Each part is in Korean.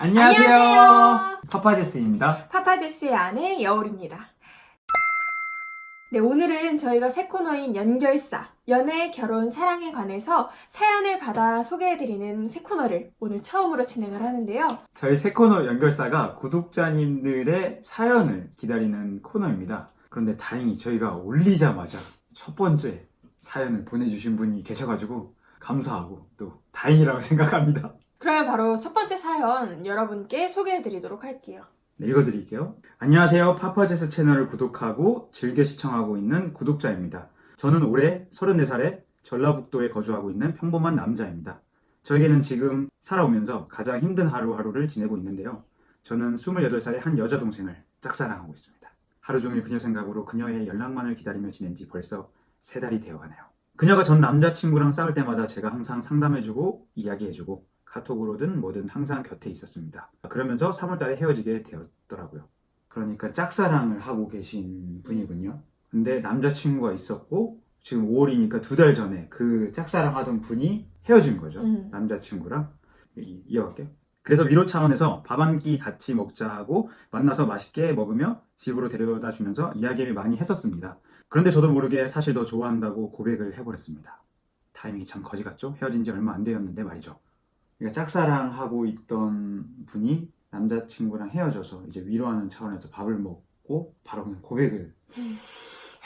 안녕하세요. 파파제스입니다. 파파제스의 아내 여울입니다. 네, 오늘은 저희가 새 코너인 연결사, 연애, 결혼, 사랑에 관해서 사연을 받아 소개해드리는 새 코너를 오늘 처음으로 진행을 하는데요. 저희 새 코너 연결사가 구독자님들의 사연을 기다리는 코너입니다. 그런데 다행히 저희가 올리자마자 첫 번째 사연을 보내주신 분이 계셔가지고 감사하고 또 다행이라고 생각합니다. 그러면 바로 첫 번째 사연 여러분께 소개해드리도록 할게요. 네, 읽어드릴게요. 안녕하세요. 파파제스 채널을 구독하고 즐겨 시청하고 있는 구독자입니다. 저는 올해 34살에 전라북도에 거주하고 있는 평범한 남자입니다. 저에게는 지금 살아오면서 가장 힘든 하루하루를 지내고 있는데요. 저는 28살의 한 여자 동생을 짝사랑하고 있습니다. 하루 종일 그녀 생각으로 그녀의 연락만을 기다리며 지낸 지 벌써 3달이 되어가네요. 그녀가 전 남자친구랑 싸울 때마다 제가 항상 상담해주고 이야기해주고 카톡으로든 뭐든 항상 곁에 있었습니다. 그러면서 3월달에 헤어지게 되었더라고요. 그러니까 짝사랑을 하고 계신 분이군요. 근데 남자친구가 있었고 지금 5월이니까 2달 전에 그 짝사랑 하던 분이 헤어진 거죠. 남자친구랑. 이어갈게요. 그래서 위로 차원에서 밥 한 끼 같이 먹자 하고 만나서 맛있게 먹으며 집으로 데려다 주면서 이야기를 많이 했었습니다. 그런데 저도 모르게 사실 더 좋아한다고 고백을 해버렸습니다. 타이밍이 참 거지 같죠? 헤어진 지 얼마 안 되었는데 말이죠. 그러니까 짝사랑하고 있던 분이 남자친구랑 헤어져서 이제 위로하는 차원에서 밥을 먹고 바로 그냥 고백을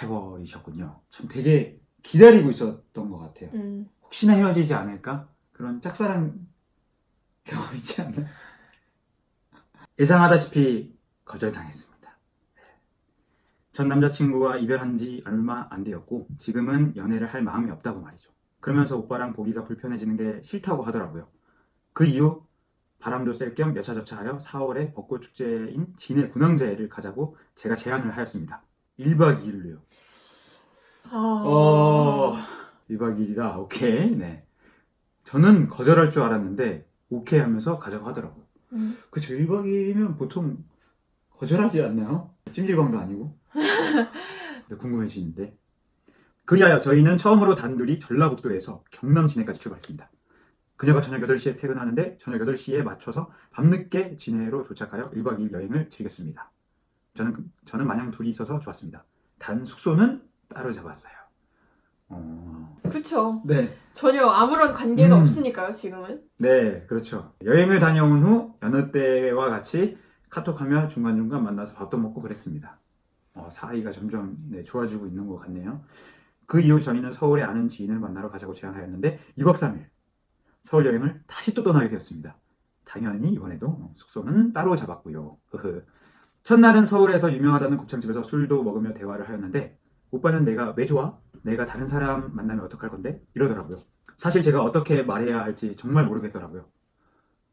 해버리셨군요. 참 되게 기다리고 있었던 것 같아요. 혹시나 헤어지지 않을까? 그런 짝사랑 경험이지 않나? 예상하다시피 거절당했습니다. 전 남자친구와 이별한 지 얼마 안 되었고 지금은 연애를 할 마음이 없다고 말이죠. 그러면서 오빠랑 보기가 불편해지는 게 싫다고 하더라고요. 그 이후 바람도 쐴 겸 여차저차하여 4월에 벚꽃축제인 진해 군항제를 가자고 제가 제안을 하였습니다. 1박 2일로요. 1박 2일이다. 오케이. 네. 저는 거절할 줄 알았는데 오케이 하면서 가자고 하더라고요. 그쵸. 1박 2일이면 보통 거절하지 않나요? 찜질방도 아니고. 궁금해지는데. 그리하여 저희는 처음으로 단둘이 전라북도에서 경남 진해까지 출발했습니다. 그녀가 저녁 8시에 퇴근하는데 저녁 8시에 맞춰서 밤늦게 진해로 도착하여 1박 2일 여행을 즐겼습니다. 저는 마냥 둘이 있어서 좋았습니다. 단 숙소는 따로 잡았어요. 그쵸. 네. 전혀 아무런 관계가 없으니까요, 지금은. 네, 그렇죠. 여행을 다녀온 후 여느 때와 같이 카톡하며 중간중간 만나서 밥도 먹고 그랬습니다. 사이가 점점 좋아지고 있는 것 같네요. 그 이후 저희는 서울에 아는 지인을 만나러 가자고 제안하였는데 2박 3일 서울 여행을 다시 또 떠나게 되었습니다. 당연히 이번에도 숙소는 따로 잡았고요. 첫날은 서울에서 유명하다는 곱창집에서 술도 먹으며 대화를 하였는데 오빠는 내가 왜 좋아? 내가 다른 사람 만나면 어떡할 건데? 이러더라고요. 사실 제가 어떻게 말해야 할지 정말 모르겠더라고요.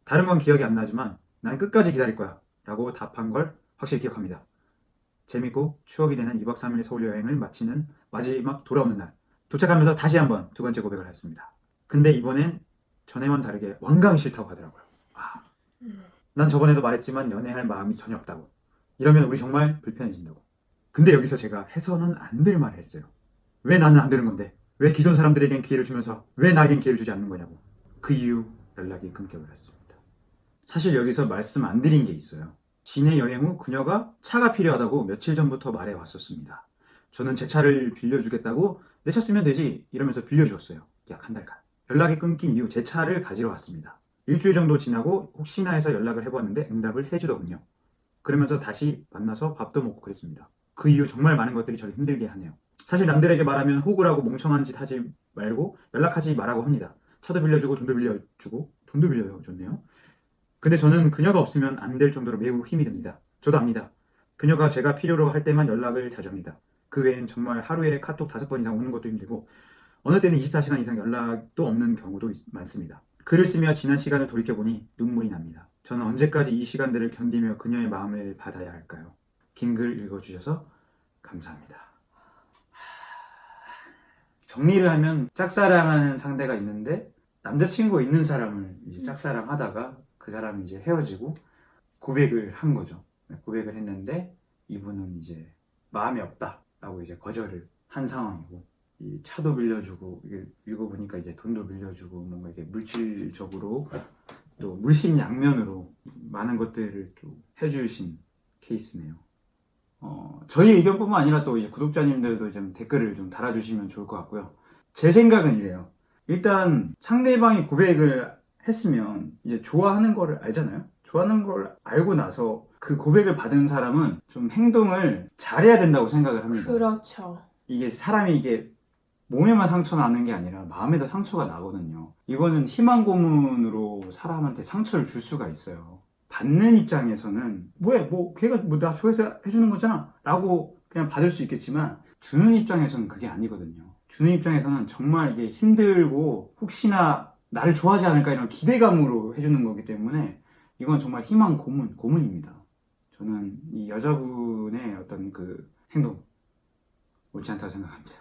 다른 건 기억이 안 나지만 난 끝까지 기다릴 거야 라고 답한 걸 확실히 기억합니다. 재밌고 추억이 되는 2박 3일 서울 여행을 마치는 마지막 돌아오는 날 도착하면서 다시 한번 두 번째 고백을 했습니다. 근데 이번엔 전에와는 다르게 완강히 싫다고 하더라고요. 난 저번에도 말했지만 연애할 마음이 전혀 없다고. 이러면 우리 정말 불편해진다고. 근데 여기서 제가 해서는 안 될 말을 했어요. 왜 나는 안 되는 건데? 왜 기존 사람들에겐 기회를 주면서 왜 나에겐 기회를 주지 않는 거냐고. 그 이후 연락이 끊겨버렸습니다. 사실 여기서 말씀 안 드린 게 있어요. 진해 여행 후 그녀가 차가 필요하다고 며칠 전부터 말해 왔었습니다. 저는 제 차를 빌려주겠다고 내 차 쓰면 되지 이러면서 빌려주었어요. 약 한 달간. 연락이 끊긴 이후 제 차를 가지러 왔습니다. 일주일 정도 지나고 혹시나 해서 연락을 해봤는데 응답을 해주더군요. 그러면서 다시 만나서 밥도 먹고 그랬습니다. 그 이후 정말 많은 것들이 저를 힘들게 하네요. 사실 남들에게 말하면 호구라고 멍청한 짓 하지 말고 연락하지 말라고 합니다. 차도 빌려주고 돈도 빌려주고 돈도 빌려줬네요. 근데 저는 그녀가 없으면 안 될 정도로 매우 힘이 듭니다. 저도 압니다. 그녀가 제가 필요로 할 때만 연락을 자주 합니다. 그 외엔 정말 하루에 카톡 5번 이상 오는 것도 힘들고 어느 때는 24시간 이상 연락도 없는 경우도 많습니다. 글을 쓰며 지난 시간을 돌이켜보니 눈물이 납니다. 저는 언제까지 이 시간들을 견디며 그녀의 마음을 받아야 할까요? 긴 글 읽어주셔서 감사합니다. 정리를 하면 짝사랑하는 상대가 있는데 남자친구 있는 사람을 이제 짝사랑하다가 그 사람이 이제 헤어지고 고백을 한 거죠. 고백을 했는데 이분은 이제 마음이 없다라고 이제 거절을 한 상황이고 이 차도 빌려주고 이게 읽어보니까 이제 돈도 빌려주고 뭔가 이게 물질적으로 또 물심양면으로 많은 것들을 좀 해주신 케이스네요. 저희 의견뿐만 아니라 또 이제 구독자님들도 좀 댓글을 좀 달아주시면 좋을 것 같고요. 제 생각은 이래요. 일단 상대방이 고백을 했으면 이제 좋아하는 거를 알잖아요. 좋아하는 걸 알고 나서 그 고백을 받은 사람은 좀 행동을 잘해야 된다고 생각을 합니다. 그렇죠. 이게 사람이 이게 몸에만 상처 나는 게 아니라 마음에도 상처가 나거든요. 이거는 희망 고문으로 사람한테 상처를 줄 수가 있어요. 받는 입장에서는 걔가 나 좋아해서 해주는 거잖아 라고 그냥 받을 수 있겠지만, 주는 입장에서는 그게 아니거든요. 주는 입장에서는 정말 이게 힘들고 혹시나 나를 좋아하지 않을까 이런 기대감으로 해주는 거기 때문에 이건 정말 희망 고문입니다. 저는 이 여자분의 어떤 그 행동 옳지 않다고 생각합니다.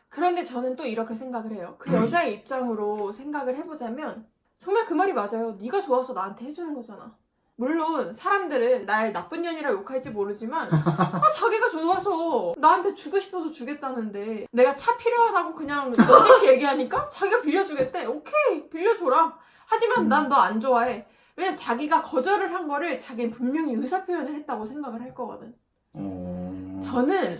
그런데 저는 또 이렇게 생각을 해요. 그 여자의 입장으로 생각을 해보자면 정말 그 말이 맞아요. 네가 좋아서 나한테 해주는 거잖아. 물론 사람들은 날 나쁜 년이라 욕할지 모르지만 자기가 좋아서 나한테 주고 싶어서 주겠다는데 내가 차 필요하다고 그냥 넌지시 얘기하니까 자기가 빌려주겠대. 오케이, 빌려줘라. 하지만 난 너 안 좋아해. 왜냐면 자기가 거절을 한 거를 자기는 분명히 의사표현을 했다고 생각을 할 거거든. 저는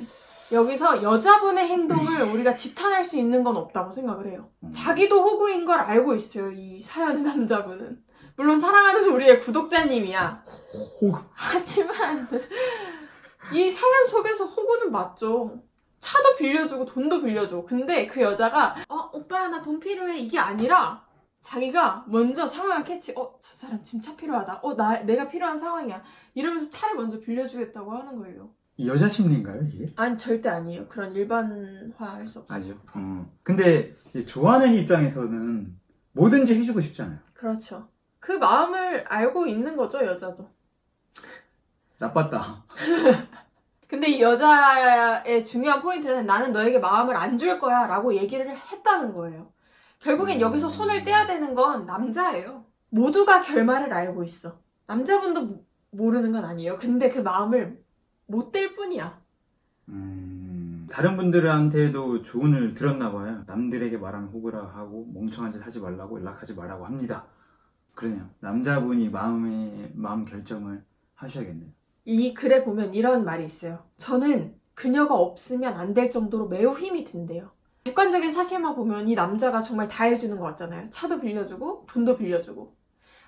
여기서 여자분의 행동을 우리가 지탄할 수 있는 건 없다고 생각을 해요. 자기도 호구인 걸 알고 있어요, 이 사연의 남자분은. 물론 사랑하는 우리의 구독자님이야. 하지만 이 사연 속에서 호구는 맞죠. 차도 빌려주고 돈도 빌려줘. 근데 그 여자가 오빠 나 돈 필요해 이게 아니라 자기가 먼저 상황을 캐치. 저 사람 지금 차 필요하다. 내가 필요한 상황이야. 이러면서 차를 먼저 빌려주겠다고 하는 거예요. 이 여자 심리인가요, 이게? 아니, 절대 아니에요. 그런 일반화할 수 없어요. 아죠. 근데 이제 좋아하는 입장에서는 뭐든지 해주고 싶잖아요. 그렇죠. 그 마음을 알고 있는 거죠, 여자도. 나빴다. 근데 이 여자의 중요한 포인트는 나는 너에게 마음을 안 줄 거야 라고 얘기를 했다는 거예요. 결국엔 여기서 손을 떼야 되는 건 남자예요. 모두가 결말을 알고 있어. 남자분도 모르는 건 아니에요. 근데 그 마음을 못 뗄 뿐이야. 다른 분들한테도 조언을 들었나 봐요. 남들에게 말하면 호구라 하고 멍청한 짓 하지 말라고 연락하지 말라고 합니다. 그러네요. 남자분이 마음 결정을 하셔야겠네요. 이 글에 보면 이런 말이 있어요. 저는 그녀가 없으면 안 될 정도로 매우 힘이 든대요. 객관적인 사실만 보면 이 남자가 정말 다 해주는 것 같잖아요. 차도 빌려주고 돈도 빌려주고.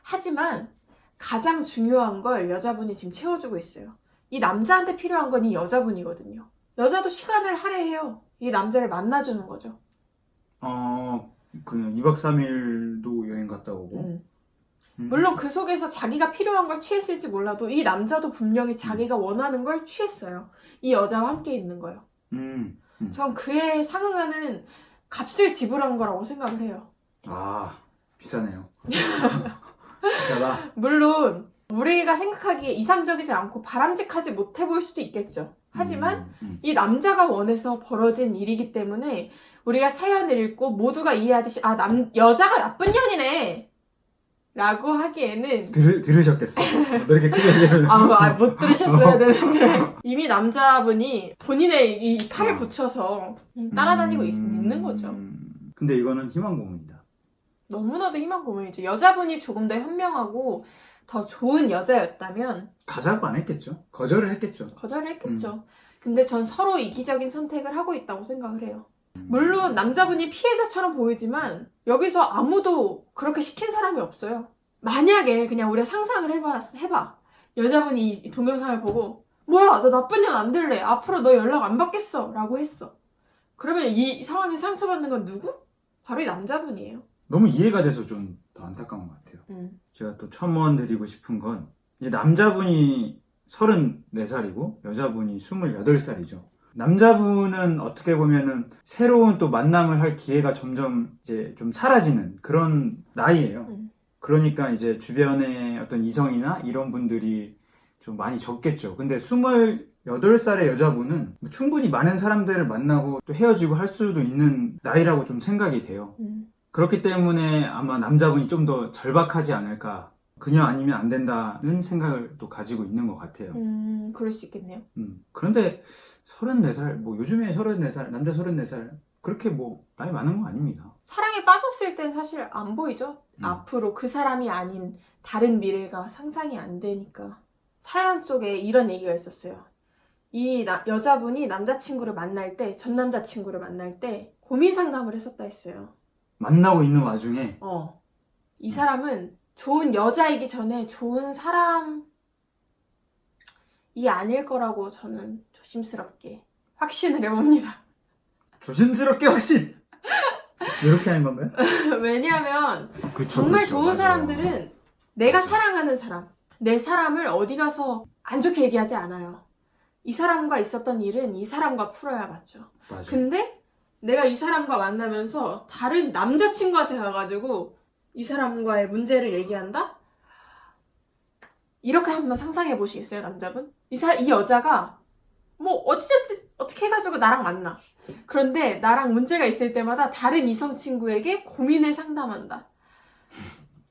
하지만 가장 중요한 걸 여자분이 지금 채워주고 있어요. 이 남자한테 필요한 건 이 여자분이거든요. 여자도 시간을 할애해요. 이 남자를 만나주는 거죠. 그냥 2박 3일도 여행 갔다 오고. 물론 그 속에서 자기가 필요한 걸 취했을지 몰라도 이 남자도 분명히 자기가 원하는 걸 취했어요. 이 여자와 함께 있는 거예요. 전 그에 상응하는 값을 지불한 거라고 생각을 해요. 비싸네요. 비싸다. 물론 우리가 생각하기에 이상적이지 않고 바람직하지 못해 보일 수도 있겠죠. 하지만 이 남자가 원해서 벌어진 일이기 때문에 우리가 사연을 읽고 모두가 이해하듯이 여자가 나쁜 년이네 라고 하기에는 들으셨겠어요. 너 이렇게 크게 얘기하면 못 들으셨어야 되는데 이미 남자분이 본인의 이 팔을 붙여서 따라다니고 있는 거죠. 근데 이거는 희망 고문이다. 너무나도 희망 고문이죠. 여자분이 조금 더 현명하고 더 좋은 여자였다면 가자고 안 했겠죠. 거절을 했겠죠. 근데 전 서로 이기적인 선택을 하고 있다고 생각을 해요. 물론 남자분이 피해자처럼 보이지만 여기서 아무도 그렇게 시킨 사람이 없어요. 만약에 그냥 우리가 상상을 해봐. 여자분이 이 동영상을 보고 뭐야 너 나쁜 년 안 될래. 앞으로 너 연락 안 받겠어 라고 했어. 그러면 이 상황에 상처받는 건 누구? 바로 이 남자분이에요. 너무 이해가 돼서 좀 더 안타까운 것 같아요. 제가 또 첨언드리고 싶은 건 이제 남자분이 34살이고 여자분이 28살이죠. 남자분은 어떻게 보면은 새로운 또 만남을 할 기회가 점점 이제 좀 사라지는 그런 나이예요. 그러니까 이제 주변에 어떤 이성이나 이런 분들이 좀 많이 적겠죠. 근데 28살의 여자분은 충분히 많은 사람들을 만나고 또 헤어지고 할 수도 있는 나이라고 좀 생각이 돼요. 그렇기 때문에 아마 남자분이 좀 더 절박하지 않을까. 그녀 아니면 안 된다는 생각을 또 가지고 있는 것 같아요. 그럴 수 있겠네요. 그런데 34살, 요즘에 34살, 남자 34살, 그렇게 뭐 나이 많은 거 아닙니다. 사랑에 빠졌을 땐 사실 안 보이죠? 음. 앞으로 그 사람이 아닌 다른 미래가 상상이 안 되니까. 사연 속에 이런 얘기가 있었어요. 이 여자분이 남자친구를 만날 때, 전 남자친구를 만날 때 고민 상담을 했었다 했어요. 만나고 있는 와중에 이 사람은 좋은 여자이기 전에 좋은 사람이 아닐 거라고 저는 조심스럽게 확신을 해봅니다. 조심스럽게 확신! 이렇게 하는 건가요? 왜냐하면 그쵸, 정말 그쵸, 좋은 맞아. 사람들은 내가 맞아. 사랑하는 사람, 내 사람을 어디 가서 안 좋게 얘기하지 않아요. 이 사람과 있었던 일은 이 사람과 풀어야 맞죠. 맞아. 근데 내가 이 사람과 만나면서 다른 남자친구한테 가가지고 이 사람과의 문제를 얘기한다? 이렇게 한번 상상해 보시겠어요, 남자분? 이 여자가 뭐 어떻게 해가지고 나랑 만나. 그런데 나랑 문제가 있을 때마다 다른 이성 친구에게 고민을 상담한다.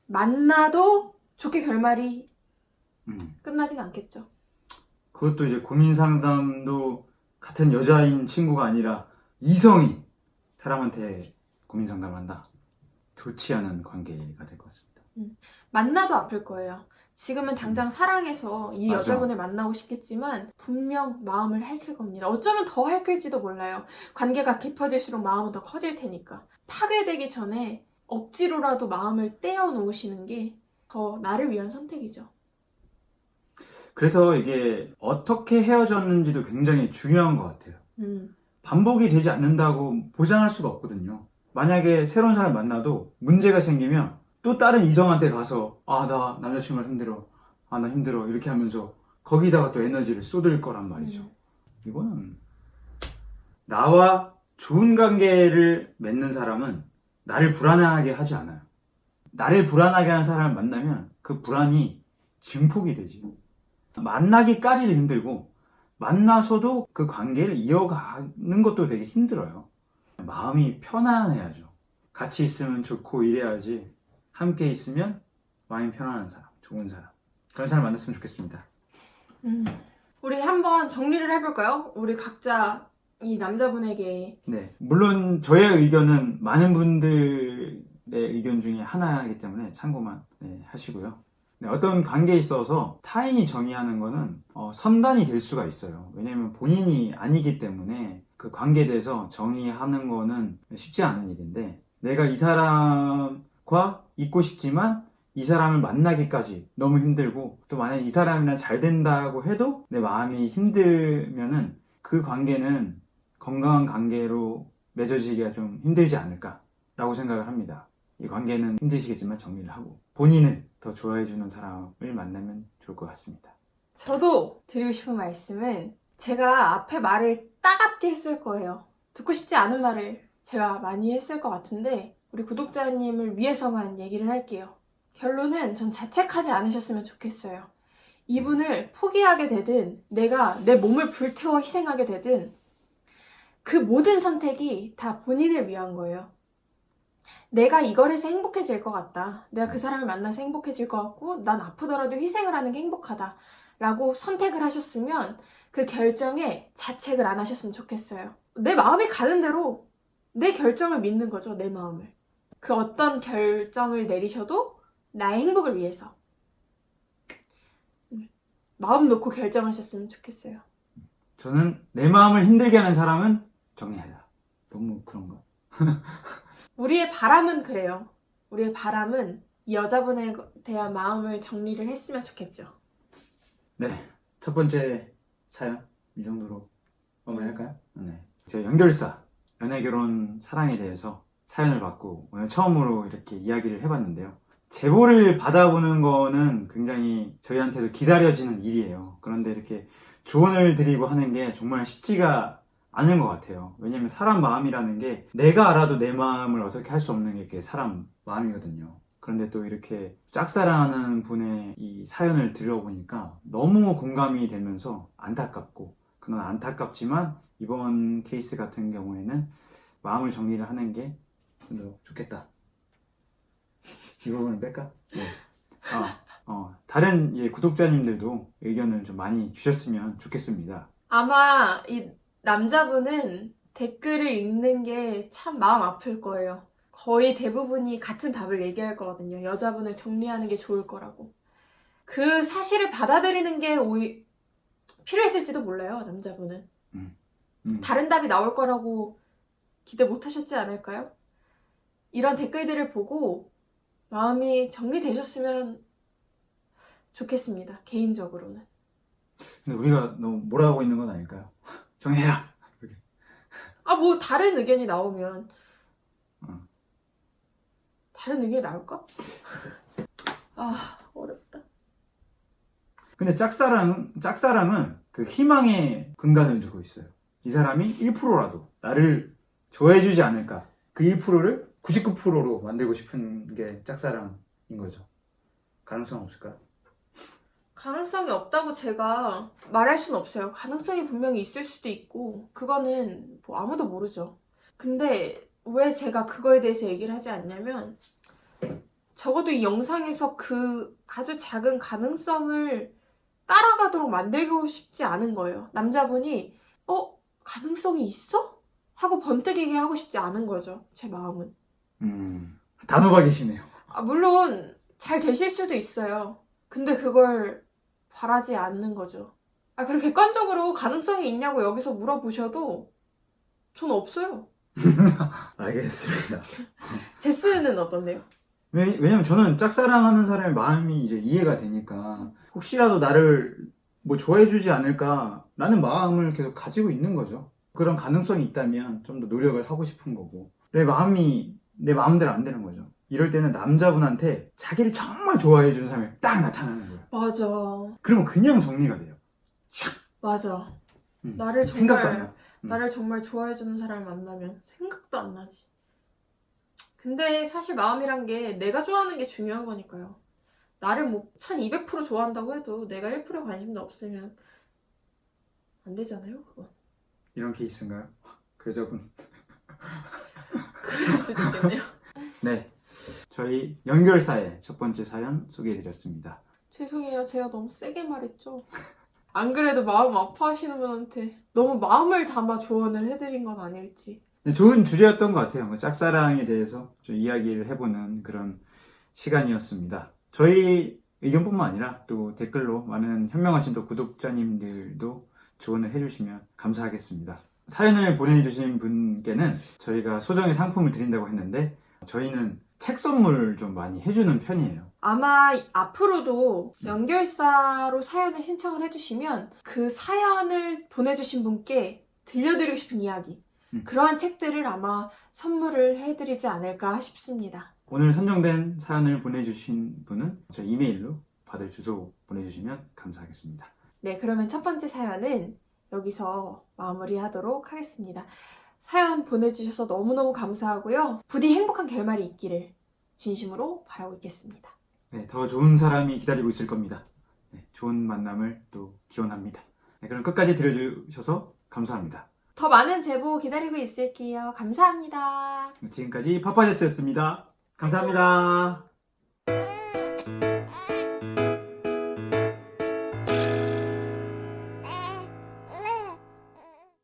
만나도 좋게 결말이 끝나진 않겠죠. 그것도 이제 고민 상담도 같은 여자인 친구가 아니라 이성이 사람한테 고민 상담을 한다. 좋지 않은 관계가 될 것 같습니다. 만나도 아플 거예요. 지금은 당장 사랑해서 이 맞아. 여자분을 만나고 싶겠지만 분명 마음을 핥힐 겁니다. 어쩌면 더 핥힐지도 몰라요. 관계가 깊어질수록 마음은 더 커질 테니까. 파괴되기 전에 억지로라도 마음을 떼어놓으시는 게 더 나를 위한 선택이죠. 그래서 이게 어떻게 헤어졌는지도 굉장히 중요한 것 같아요. 반복이 되지 않는다고 보장할 수가 없거든요. 만약에 새로운 사람 만나도 문제가 생기면 또 다른 이성한테 가서 나 남자친구가 힘들어, 나 힘들어 이렇게 하면서 거기다가 또 에너지를 쏟을 거란 말이죠. 이거는 나와 좋은 관계를 맺는 사람은 나를 불안하게 하지 않아요. 나를 불안하게 하는 사람을 만나면 그 불안이 증폭이 되지. 만나기까지도 힘들고 만나서도 그 관계를 이어가는 것도 되게 힘들어요. 마음이 편안해야죠. 같이 있으면 좋고 이래야지. 함께 있으면 마음이 편안한 사람, 좋은 사람, 그런 사람 만났으면 좋겠습니다. 우리 한번 정리를 해볼까요? 우리 각자 이 남자분에게. 네, 물론 저의 의견은 많은 분들의 의견 중에 하나이기 때문에 참고만 하시고요. 네, 어떤 관계에 있어서 타인이 정의하는 거는 선단이 될 수가 있어요. 왜냐면 본인이 아니기 때문에 그 관계에 대해서 정의하는 거는 쉽지 않은 일인데, 내가 이 사람과 있고 싶지만 이 사람을 만나기까지 너무 힘들고, 또 만약에 이 사람이랑 잘 된다고 해도 내 마음이 힘들면은 그 관계는 건강한 관계로 맺어지기가 좀 힘들지 않을까라고 생각을 합니다. 이 관계는 힘드시겠지만 정리를 하고 본인은 더 좋아해주는 사람을 만나면 좋을 것 같습니다. 저도 드리고 싶은 말씀은, 제가 앞에 말을 따갑게 했을 거예요. 듣고 싶지 않은 말을 제가 많이 했을 것 같은데 우리 구독자님을 위해서만 얘기를 할게요. 결론은 전 자책하지 않으셨으면 좋겠어요. 이분을 포기하게 되든 내가 내 몸을 불태워 희생하게 되든 그 모든 선택이 다 본인을 위한 거예요. 내가 이걸 해서 행복해질 것 같다. 내가 그 사람을 만나서 행복해질 것 같고 난 아프더라도 희생을 하는 게 행복하다 라고 선택을 하셨으면 그 결정에 자책을 안 하셨으면 좋겠어요. 내 마음이 가는 대로 내 결정을 믿는 거죠. 내 마음을. 그 어떤 결정을 내리셔도 나의 행복을 위해서 마음 놓고 결정하셨으면 좋겠어요. 저는 내 마음을 힘들게 하는 사람은 정리하자. 너무 그런가? 우리의 바람은 그래요. 우리의 바람은 이 여자분에 대한 마음을 정리를 했으면 좋겠죠. 네, 첫 번째 사연 이 정도로 마무리할까요? 네, 제 연결사, 연애, 결혼, 사랑에 대해서 사연을 받고 오늘 처음으로 이렇게 이야기를 해봤는데요. 제보를 받아보는 거는 굉장히 저희한테도 기다려지는 일이에요. 그런데 이렇게 조언을 드리고 하는 게 정말 쉽지가 않은 것 같아요. 왜냐면 사람 마음이라는 게 내가 알아도 내 마음을 어떻게 할 수 없는 게 이게 사람 마음이거든요. 그런데 또 이렇게 짝사랑하는 분의 이 사연을 들어보니까 너무 공감이 되면서 안타깝고, 그런 안타깝지만 이번 케이스 같은 경우에는 마음을 정리를 하는 게 좀 더 좋겠다. 이 부분을 뺄까? 네. 다른 구독자님들도 의견을 좀 많이 주셨으면 좋겠습니다. 아마 이 남자분은 댓글을 읽는 게 참 마음 아플 거예요. 거의 대부분이 같은 답을 얘기할 거거든요. 여자분을 정리하는 게 좋을 거라고. 그 사실을 받아들이는 게 필요했을지도 몰라요, 남자분은. 다른 답이 나올 거라고 기대 못 하셨지 않을까요? 이런 댓글들을 보고 마음이 정리되셨으면 좋겠습니다, 개인적으로는. 근데 우리가 너무 몰아가고 있는 건 아닐까요? 정해라. 이렇게. 뭐 다른 의견이 나오면 어. 다른 의견이 나올까? 어렵다. 근데 짝사랑은 그 희망의 근간을 두고 있어요. 이 사람이 1%라도 나를 좋아해주지 않을까. 그 1%를 99%로 만들고 싶은 게 짝사랑인 거죠. 가능성 없을까요? 가능성이 없다고 제가 말할 순 없어요. 가능성이 분명히 있을 수도 있고 그거는 뭐 아무도 모르죠. 근데 왜 제가 그거에 대해서 얘기를 하지 않냐면 적어도 이 영상에서 그 아주 작은 가능성을 따라가도록 만들고 싶지 않은 거예요. 남자분이 가능성이 있어? 하고 번뜩이게 하고 싶지 않은 거죠. 제 마음은. 단호박이시네요. 물론 잘 되실 수도 있어요. 근데 그걸 바라지 않는 거죠. 그리고 객관적으로 가능성이 있냐고 여기서 물어보셔도 전 없어요. 알겠습니다. 제스는 어떤데요? 왜냐면 저는 짝사랑하는 사람의 마음이 이제 이해가 되니까 혹시라도 나를 뭐 좋아해주지 않을까라는 마음을 계속 가지고 있는 거죠. 그런 가능성이 있다면 좀 더 노력을 하고 싶은 거고 내 마음이 내 마음대로 안 되는 거죠. 이럴 때는 남자분한테 자기를 정말 좋아해주는 사람이 딱 나타나는 거예요. 맞아. 그러면 그냥 정리가 돼요. 맞아. 생각도 안 나. 나를 정말 좋아해주는 사람을 만나면 생각도 안 나지. 근데 사실 마음이란 게 내가 좋아하는 게 중요한 거니까요. 나를 뭐 1200% 좋아한다고 해도 내가 1% 관심도 없으면 안 되잖아요, 그건. 이런 케이스인가요? 그 여자분. 그럴 수도 있겠네요. 네. 저희 연결사의 첫 번째 사연 소개해드렸습니다. 죄송해요. 제가 너무 세게 말했죠. 안 그래도 마음 아파하시는 분한테 너무 마음을 담아 조언을 해드린 건 아닐지. 좋은 주제였던 것 같아요. 짝사랑에 대해서 좀 이야기를 해보는 그런 시간이었습니다. 저희 의견뿐만 아니라 또 댓글로 많은 현명하신 또 구독자님들도 조언을 해주시면 감사하겠습니다. 사연을 보내주신 분께는 저희가 소정의 상품을 드린다고 했는데 저희는 책 선물을 좀 많이 해주는 편이에요. 아마 앞으로도 연결사로 사연을 신청을 해주시면 그 사연을 보내주신 분께 들려드리고 싶은 이야기, 그러한 책들을 아마 선물을 해드리지 않을까 싶습니다. 오늘 선정된 사연을 보내주신 분은 저희 이메일로 받을 주소 보내주시면 감사하겠습니다. 네, 그러면 첫 번째 사연은 여기서 마무리하도록 하겠습니다. 사연 보내주셔서 너무너무 감사하고요. 부디 행복한 결말이 있기를 진심으로 바라고 있겠습니다. 네, 더 좋은 사람이 기다리고 있을 겁니다. 네, 좋은 만남을 또 기원합니다. 네, 그럼 끝까지 들어주셔서 감사합니다. 더 많은 제보 기다리고 있을게요. 감사합니다. 지금까지 파파제스였습니다. 감사합니다.